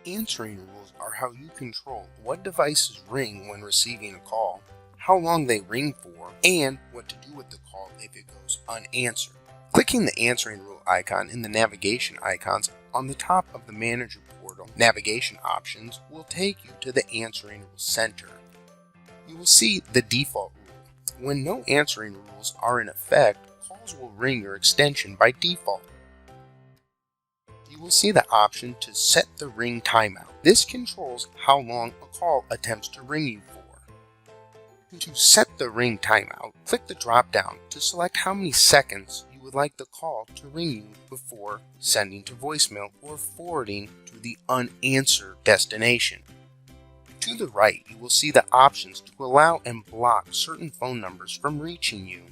Answering rules are how you control what devices ring when receiving a call, how long they ring for, and what to do with the call if it goes unanswered. Clicking the answering rule icon in the navigation icons on the top of the Manager portal navigation options will take you to the answering rules center. You will see the default rule. When no answering rules are in effect, calls will ring your extension by default. You will see the option to set the ring timeout. This controls how long a call attempts to ring you for. To set the ring timeout, click the drop-down to select how many seconds you would like the call to ring you before sending to voicemail or forwarding to the unanswered destination. To the right, you will see the options to allow and block certain phone numbers from reaching you.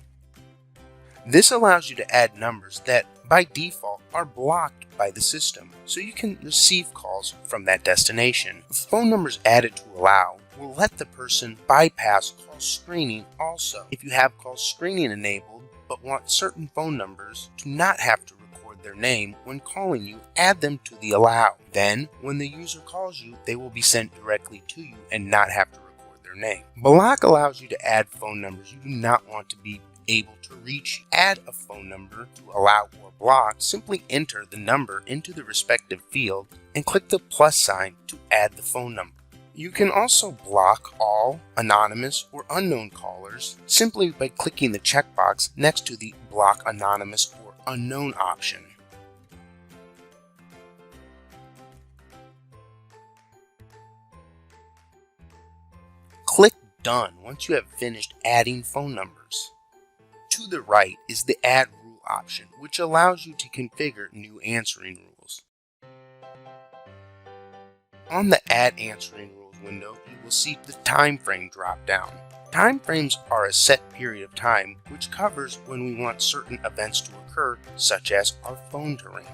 This allows you to add numbers that, by default, are blocked by the system, so you can receive calls from that destination. Phone numbers added to allow will let the person bypass call screening also. If you have call screening enabled but want certain phone numbers to not have to record their name when calling you, add them to the allow. Then, when the user calls you, they will be sent directly to you and not have to record their name. Block allows you to add phone numbers you do not want to be able to reach you. Add a phone number to allow or block. Simply enter the number into the respective field and click the plus sign to add the phone number. You can also block all anonymous or unknown callers simply by clicking the checkbox next to the block anonymous or unknown option. Click Done once you have finished adding phone numbers. To the right is the Add Rule option, which allows you to configure new answering rules. On the Add Answering Rules window, you will see the time frame drop down. Time frames are a set period of time which covers when we want certain events to occur, such as our phone to ring.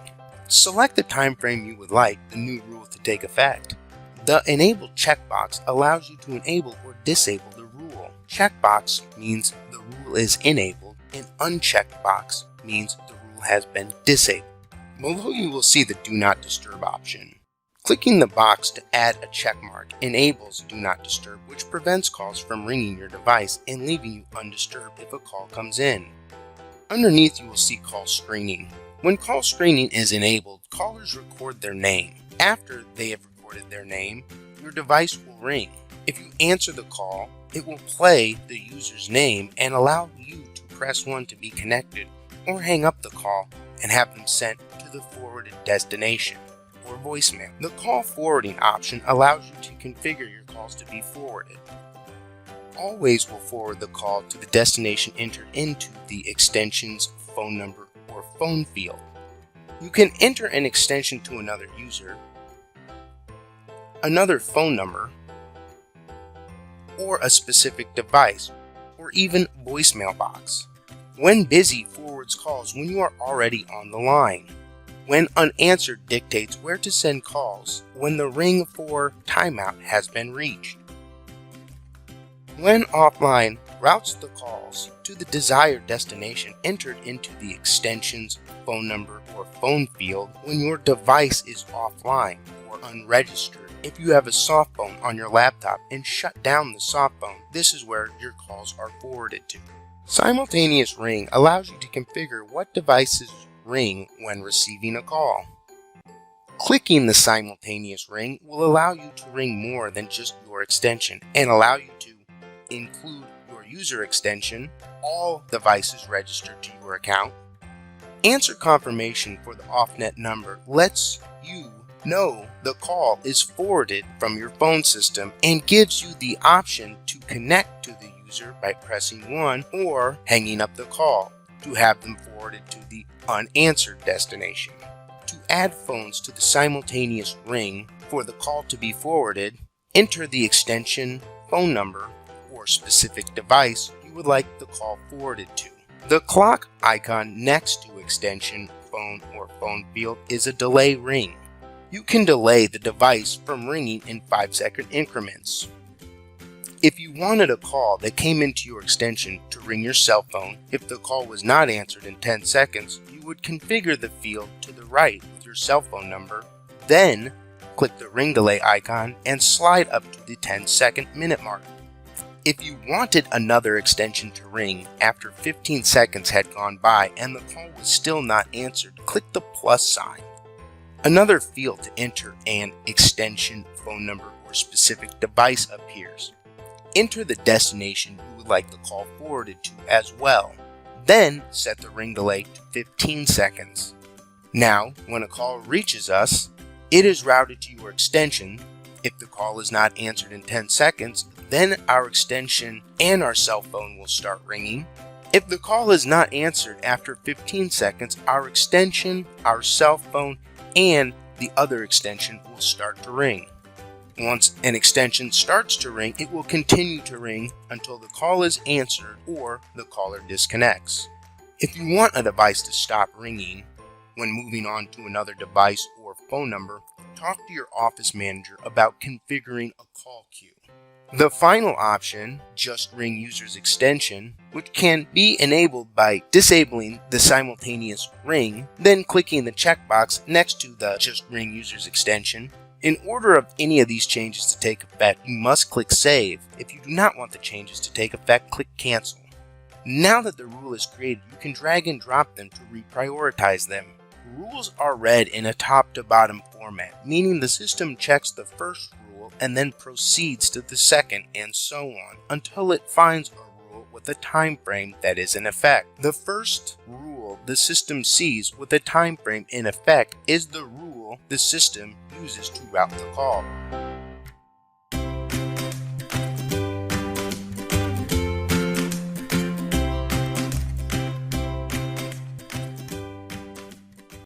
Select the time frame you would like the new rule to take effect. The Enable checkbox allows you to enable or disable the rule. Checkbox means the rule is enabled, and unchecked box means the rule has been disabled. Below you will see the Do Not Disturb option. Clicking the box to add a checkmark enables Do Not Disturb, which prevents calls from ringing your device and leaving you undisturbed if a call comes in. Underneath you will see Call Screening. When call screening is enabled, callers record their name. After they have recorded their name, your device will ring. If you answer the call, it will play the user's name and allow you to press 1 to be connected, or hang up the call and have them sent to the forwarded destination or voicemail. The call forwarding option allows you to configure your calls to be forwarded. Always will forward the call to the destination entered into the extension's phone number or phone field. You can enter an extension to another user, another phone number, or a specific device, or even voicemail box. When busy forwards calls when you are already on the line. When unanswered dictates where to send calls when the ring for timeout has been reached. When offline, routes the calls to the desired destination entered into the extension's phone number or phone field when your device is offline or unregistered. If you have a soft phone on your laptop and shut down the soft phone, this is where your calls are forwarded to. Simultaneous ring allows you to configure what devices ring when receiving a call. Clicking the simultaneous ring will allow you to ring more than just your extension and allow you to include your user extension, all devices registered to your account. Answer confirmation for the off-net number lets you know the call is forwarded from your phone system and gives you the option to connect to the user by pressing 1 or hanging up the call to have them forwarded to the unanswered destination. To add phones to the simultaneous ring for the call to be forwarded, enter the extension, phone number, or specific device you would like the call forwarded to. The clock icon next to extension, phone, or phone field is a delay ring. You can delay the device from ringing in 5-second increments. If you wanted a call that came into your extension to ring your cell phone, if the call was not answered in 10 seconds, you would configure the field to the right with your cell phone number, then click the ring delay icon and slide up to the 10-second minute mark. If you wanted another extension to ring after 15 seconds had gone by and the call was still not answered, click the plus sign. Another field to enter an extension, phone number, or specific device appears. Enter the destination you would like the call forwarded to as well. Then set the ring delay to 15 seconds. Now, when a call reaches us, it is routed to your extension. If the call is not answered in 10 seconds, then our extension and our cell phone will start ringing. If the call is not answered after 15 seconds, our extension, our cell phone, and the other extension will start to ring. Once an extension starts to ring, it will continue to ring until the call is answered or the caller disconnects. If you want a device to stop ringing when moving on to another device or phone number, talk to your office manager about configuring a call queue. The final option, Just Ring User's Extension, which can be enabled by disabling the simultaneous ring, then clicking the checkbox next to the Just Ring User's Extension. In order of any of these changes to take effect, you must click Save. If you do not want the changes to take effect, click Cancel. Now that the rule is created, you can drag and drop them to reprioritize them. Rules are read in a top to bottom format, meaning the system checks the first rule and then proceeds to the second and so on until it finds a rule with a time frame that is in effect. The first rule the system sees with a time frame in effect is the rule the system uses to route the call.